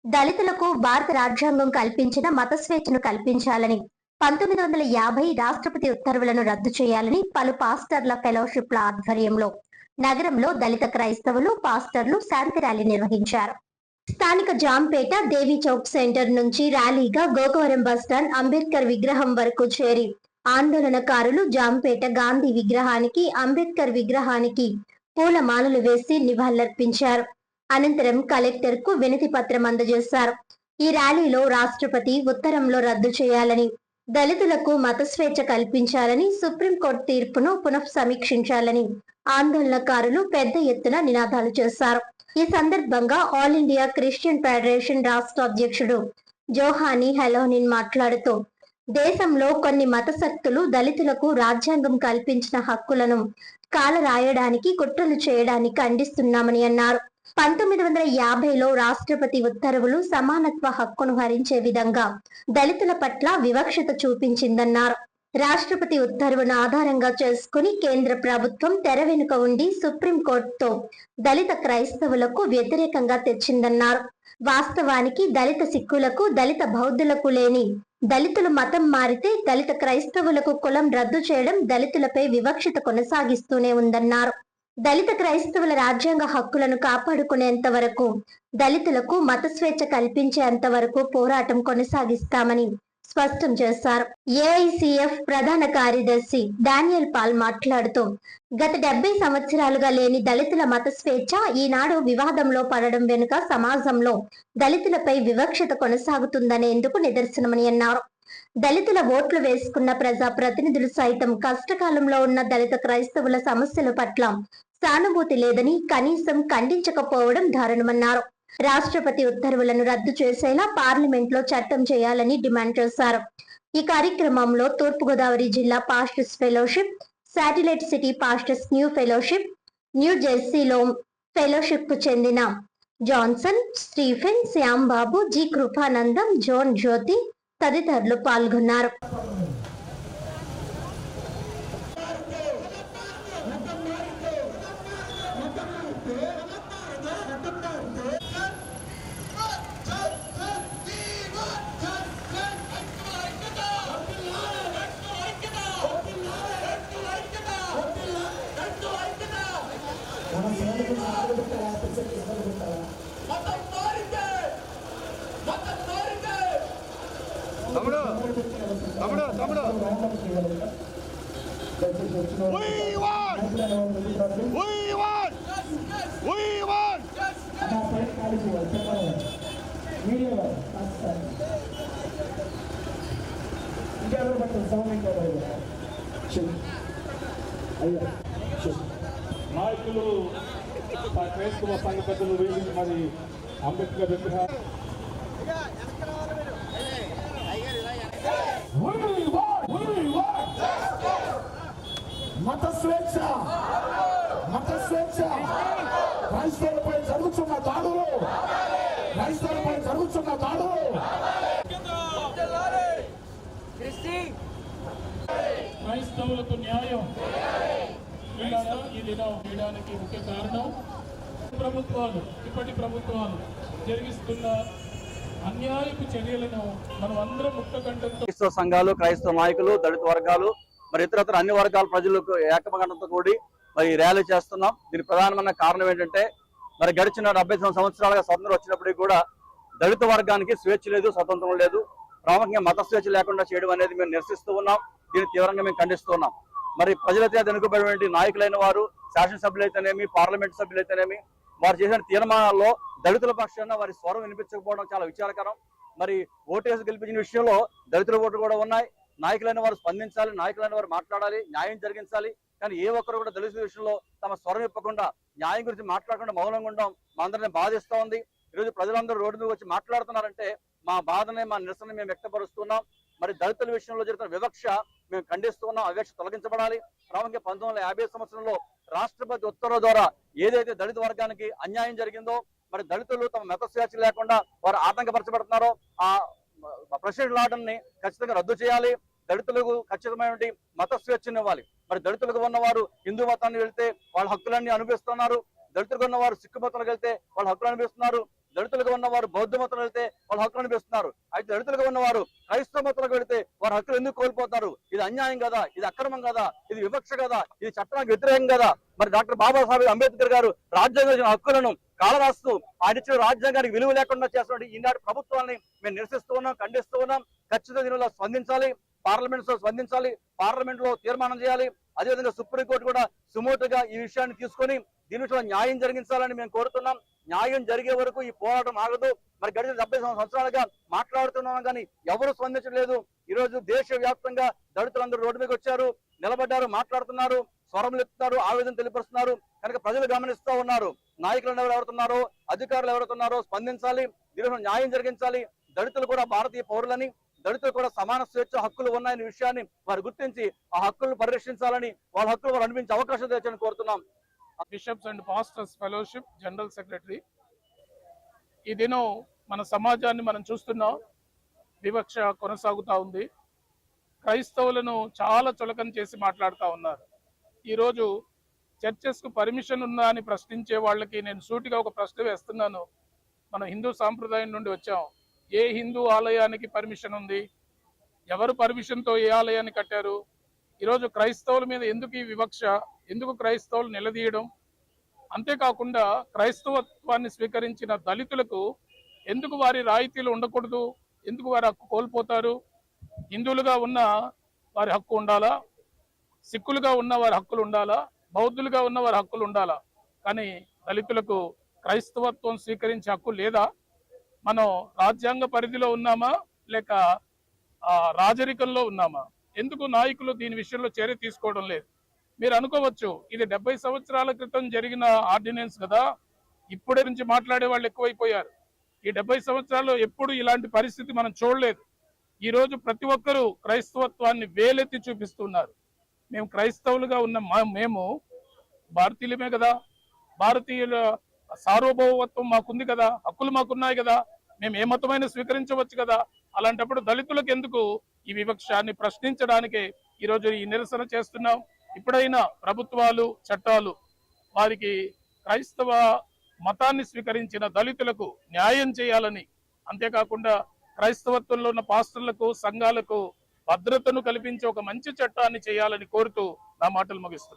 దళితులకు భారత రాజ్యాంగం కల్పించిన మత స్వేచ్ఛను కల్పించాలని 1950 రాష్ట్రపతి ఉత్తర్వులను రద్దు చేయాలని పలు పాస్టర్ల ఫెలోషిప్ల ఆధ్వర్యంలో నగరంలో దళిత క్రైస్తవులు పాస్టర్లు శాంతి ర్యాలీ నిర్వహించారు. స్థానిక జాంపేట దేవి చౌక్ సెంటర్ నుంచి ర్యాలీగా గోకవరం బస్టాండ్ అంబేద్కర్ విగ్రహం వరకు చేరి ఆందోళనకారులు జాంపేట గాంధీ విగ్రహానికి అంబేద్కర్ విగ్రహానికి పూలమాలలు వేసి నివాళులర్పించారు. అనంతరం కలెక్టర్ కు వినతి పత్రం అందజేశారు. ఈ ర్యాలీలో రాష్ట్రపతి ఉత్తరంలో రద్దు చేయాలని, దళితులకు మత స్వేచ్ఛ కల్పించాలని, సుప్రీంకోర్టు తీర్పును పునఃసమీక్షించాలని ఆందోళనకారులు పెద్ద ఎత్తున నినాదాలు చేశారు. ఈ సందర్భంగా ఆల్ ఇండియా క్రిస్టియన్ ఫెడరేషన్ రాష్ట్ర అధ్యక్షుడు జోహానీ హెలోనిన్ మాట్లాడుతూ, దేశంలో కొన్ని మత శక్తులు దళితులకు రాజ్యాంగం కల్పించిన హక్కులను కాలరాయడానికి కుట్రలు చేయడానికి ఖండిస్తున్నామని అన్నారు. 1950లో రాష్ట్రపతి ఉత్తర్వులు సమానత్వ హక్కును హరించే విధంగా దళితుల పట్ల వివక్షత చూపించిందన్నారు. రాష్ట్రపతి ఉత్తర్వును ఆధారంగా చేసుకుని కేంద్ర ప్రభుత్వం తెర వెనుక ఉండి సుప్రీంకోర్టుతో దళిత క్రైస్తవులకు వ్యతిరేకంగా తెచ్చిందన్నారు. వాస్తవానికి దళిత సిక్కులకు, దళిత బౌద్ధులకు లేని దళితులు మతం మారితే దళిత క్రైస్తవులకు కులం రద్దు చేయడం దళితులపై వివక్షత కొనసాగిస్తూనే ఉందన్నారు. దళిత క్రైస్తవుల రాజ్యాంగ హక్కులను కాపాడుకునేంత వరకు, దళితులకు మత స్వేచ్ఛ కల్పించేంత వరకు పోరాటం కొనసాగిస్తామని స్పష్టం చేశారు. ఏఐసిఎఫ్ ప్రధాన కార్యదర్శి డానియల్ పాల్ మాట్లాడుతూ, గత 70 సంవత్సరాలుగా లేని దళితుల మత స్వేచ్ఛ ఈనాడు వివాదంలో పడడం వెనుక సమాజంలో దళితులపై వివక్షత కొనసాగుతుందనేందుకు నిదర్శనమని అన్నారు. దళితుల ఓట్లు వేసుకున్న ప్రజా ప్రతినిధులు సైతం కష్టకాలంలో ఉన్న దళిత క్రైస్తవుల సమస్యల పట్ల సానుభూతి లేదని, కనీసం ఖండించకపోవడం దారుణమన్నారు. రాష్ట్రపతి ఉత్తర్వులను రద్దు చేసేలా పార్లమెంట్ లో చట్టం చేయాలని డిమాండ్ చేశారు. ఈ కార్యక్రమంలో తూర్పుగోదావరి జిల్లా pastors fellowship, satellite city pastors new fellowship, new జెర్సీలో ఫెలోషిప్ కు చెందిన Johnson, Stephen, Shyambabu, G Krupanandam, John Jyothi తదితరులు పాల్గొన్నారు. నాయకులు క్రైస్తవ సంఘ పెద్దలు వేదిక మరి అంబేద్కర్ విగ్రహం మత స్వేచ్ఛ, మత స్వేచ్ఛ, క్రైస్తవులపై జరుగుతున్న దాడులు, క్రైస్తవులపై జరుగుతున్న దాడులు, క్రైస్తవులకు న్యాయం ఈ దినం చేయడానికి ముఖ్య కారణం ప్రభుత్వాలు, ఇప్పటి ప్రభుత్వాలు జరిగిస్తున్న అన్యాయపు చర్యలను మనం అందరం ముక్తకంఠంతో క్రైస్తవ సంఘాలు, క్రైస్తవ నాయకులు, దళిత వర్గాలు మరి ఇతరత్ర అన్ని వర్గాల ప్రజలకు ఏకమగండంతో కూడి మరి ర్యాలీ చేస్తున్నాం. దీనికి ప్రధానమైన కారణం ఏంటంటే, మరి గడిచిన 70 సంవత్సరాలుగా స్వతంత్రం వచ్చినప్పటికీ కూడా దళిత వర్గానికి స్వేచ్ఛ లేదు, స్వతంత్రం లేదు. ప్రాముఖ్యంగా మత స్వేచ్ఛ లేకుండా చేయడం అనేది మేము నిరసిస్తూ ఉన్నాం. దీన్ని తీవ్రంగా మేము ఖండిస్తున్నాం. మరి ప్రజలైతే ఎన్నుకోబడినటువంటి నాయకులైన వారు, శాసనసభ్యులైతేనేమి, పార్లమెంట్ సభ్యులైతేనేమి, వారు చేసిన తీర్మానాల్లో దళితుల పక్షాన వారి స్వరం వినిపించకపోవడం చాలా విచారకరం. మరి ఓటేసి గెలిపించిన విషయంలో దళితుల ఓట్లు కూడా ఉన్నాయి. నాయకులైన వారు స్పందించాలి, నాయకులైన వారు మాట్లాడాలి, న్యాయం జరిగించాలి. కానీ ఏ ఒక్కరు కూడా దళితుల విషయంలో తమ స్వరం ఇప్పకుండా, న్యాయం గురించి మాట్లాడకుండా మౌనంగా ఉండడం మా అందరినీ బాధిస్తూ ఉంది. ఈరోజు ప్రజలందరూ రోడ్డు మీద వచ్చి మాట్లాడుతున్నారంటే మా బాధనే, మా నిరసన మేము వ్యక్తపరుస్తున్నాం. మరి దళితుల విషయంలో జరుగుతున్న వివక్ష మేము ఖండిస్తున్నాం. ఆ వివక్ష తొలగించబడాలి. ప్రాముఖ్యంగా 1950 సంవత్సరంలో రాష్ట్రపతి ఉత్తర్వుల ద్వారా ఏదైతే దళిత వర్గానికి అన్యాయం జరిగిందో, మరి దళితులు తమ మత స్వేచ్ఛ లేకుండా వారు ఆటంకపరచబడుతున్నారో ఆ ప్రెసిడెంట్ ఆర్డర్ ని ఖచ్చితంగా రద్దు చేయాలి. దళితులకు ఖచ్చితమైన మత స్వేచ్ఛను ఇవ్వాలి. మరి దళితులకు ఉన్నవారు హిందూ మతాన్ని వెళ్తే వాళ్ళ హక్కులన్నీ అనుభవిస్తున్నారు. దళితులకు ఉన్నవారు సిక్కు మతంలోకి వెళ్తే వాళ్ళ హక్కులు అనిపిస్తున్నారు. దళితులుగా ఉన్నవారు బౌద్ధ మతం వెళ్తే వాళ్ళ హక్కులు అనిపిస్తున్నారు. అయితే దళితులుగా ఉన్నవారు క్రైస్తవ మతంలోకి వెళితే వారి హక్కులు ఎందుకు కోల్పోతారు? ఇది అన్యాయం కదా, ఇది అక్రమం కదా, ఇది వివక్ష కదా, ఇది చట్టానికి వ్యతిరేకం కదా. మరి డాక్టర్ బాబాసాహెబ్ అంబేద్కర్ గారు రాజ్యాంగం ఇచ్చిన హక్కులను కాలరాస్తూ ఆయన ఇచ్చిన రాజ్యాంగానికి విలువ లేకుండా చేస్తున్న ఈనాటి ప్రభుత్వాన్ని మేము నిరసిస్తూ ఉన్నాం, ఖండిస్తూ ఉన్నాం. ఖచ్చితంగా దీనిలో స్పందించాలి, పార్లమెంట్ లో స్పందించాలి, పార్లమెంట్ లో తీర్మానం చేయాలి. అదేవిధంగా సుప్రీంకోర్టు కూడా సుమోటుగా ఈ విషయాన్ని తీసుకొని దీని విషయంలో న్యాయం జరిగించాలని మేము కోరుతున్నాం. న్యాయం జరిగే వరకు ఈ పోరాటం ఆగదు. మరి గడిచిన 70 సంవత్సరాలుగా మాట్లాడుతున్నాం కానీ ఎవరు స్పందించలేదు. ఈ రోజు దేశవ్యాప్తంగా దళితులందరూ రోడ్డు మీదకి వచ్చారు, నిలబడ్డారు, మాట్లాడుతున్నారు, స్వరములు ఎత్తున్నారు, ఆవేదన తెలియపరుస్తున్నారు. కనుక ప్రజలు గమనిస్తూ ఉన్నారు. నాయకులు ఎవరుతున్నారో, అధికారులు ఎవరుతున్నారో స్పందించాలి, దీనిలో న్యాయం జరిగించాలి. దళితులు కూడా భారతీయ పౌరులని, దళితులు కూడా సమాన స్వేచ్ఛ హక్కులు ఉన్నాయనే విషయాన్ని వారు గుర్తించి ఆ హక్కులను పరిరక్షించాలని, వాళ్ళ హక్కులు వారు అనిపించే అవకాశం తెచ్చని కోరుతున్నాం. Bishops and pastors fellowship general secretary. ఈ దినం మన సమాజాన్ని మనం చూస్తున్నాం, వివక్ష కొనసాగుతూ ఉంది. క్రైస్తవులను చాలా చులకన చేసి మాట్లాడుతూ ఉన్నారు. ఈరోజు చర్చెస్కు పర్మిషన్ ఉందా అని ప్రశ్నించే వాళ్ళకి నేను సూటిగా ఒక ప్రశ్న వేస్తున్నాను. మనం హిందూ సాంప్రదాయం నుండి వచ్చాం. ఏ హిందూ ఆలయానికి పర్మిషన్ ఉంది? ఎవరు పర్మిషన్తో ఏ ఆలయాన్ని కట్టారు? ఈరోజు క్రైస్తవుల మీద ఎందుకు ఈ వివక్ష? ఎందుకు క్రైస్తవులు నిలదీయడం? అంతేకాకుండా క్రైస్తవత్వాన్ని స్వీకరించిన దళితులకు ఎందుకు వారి రాయితీలు ఉండకూడదు? ఎందుకు వారి హక్కు కోల్పోతారు? హిందువులుగా ఉన్న వారి హక్కు ఉండాలా? సిక్కులుగా ఉన్న వారి హక్కులు ఉండాలా? బౌద్ధులుగా ఉన్న వారి హక్కులు ఉండాలా? కానీ దళితులకు క్రైస్తవత్వం స్వీకరించే హక్కు లేదా? మనం రాజ్యాంగ పరిధిలో ఉన్నామా లేక రాజరికంలో ఉన్నామా? ఎందుకు నాయకులు దీని విషయంలో చర్య తీసుకోవడం లేదు? మీరు అనుకోవచ్చు, ఇది 70 సంవత్సరాల క్రితం జరిగిన ఆర్డినెన్స్ కదా, ఇప్పుడే నుంచి మాట్లాడే వాళ్ళు ఎక్కువైపోయారు. ఈ 70 సంవత్సరాల్లో ఎప్పుడు ఇలాంటి పరిస్థితి మనం చూడలేదు. ఈరోజు ప్రతి ఒక్కరూ క్రైస్తవత్వాన్ని వేలెత్తి చూపిస్తున్నారు. మేము క్రైస్తవులుగా ఉన్న మేము భారతీయులమే కదా, భారతీయుల సార్వభౌమత్వం మాకుంది కదా, హక్కులు మాకున్నాయి కదా, మేము ఏ మతమైనా స్వీకరించవచ్చు కదా. అలాంటప్పుడు దళితులకు ఎందుకు ఈ వివక్షాన్ని ప్రశ్నించడానికే ఈరోజు ఈ నిరసన చేస్తున్నాం. ఇప్పుడైనా ప్రభుత్వాలు, చట్టాలు వారికి క్రైస్తవ మతాన్ని స్వీకరించిన దళితులకు న్యాయం చేయాలని, అంతేకాకుండా క్రైస్తవత్వంలో ఉన్న పాస్టర్లకు, సంఘాలకు భద్రతను కల్పించే ఒక మంచి చట్టాన్ని చేయాలని కోరుతూ నా మాటలు ముగిస్తున్నాను.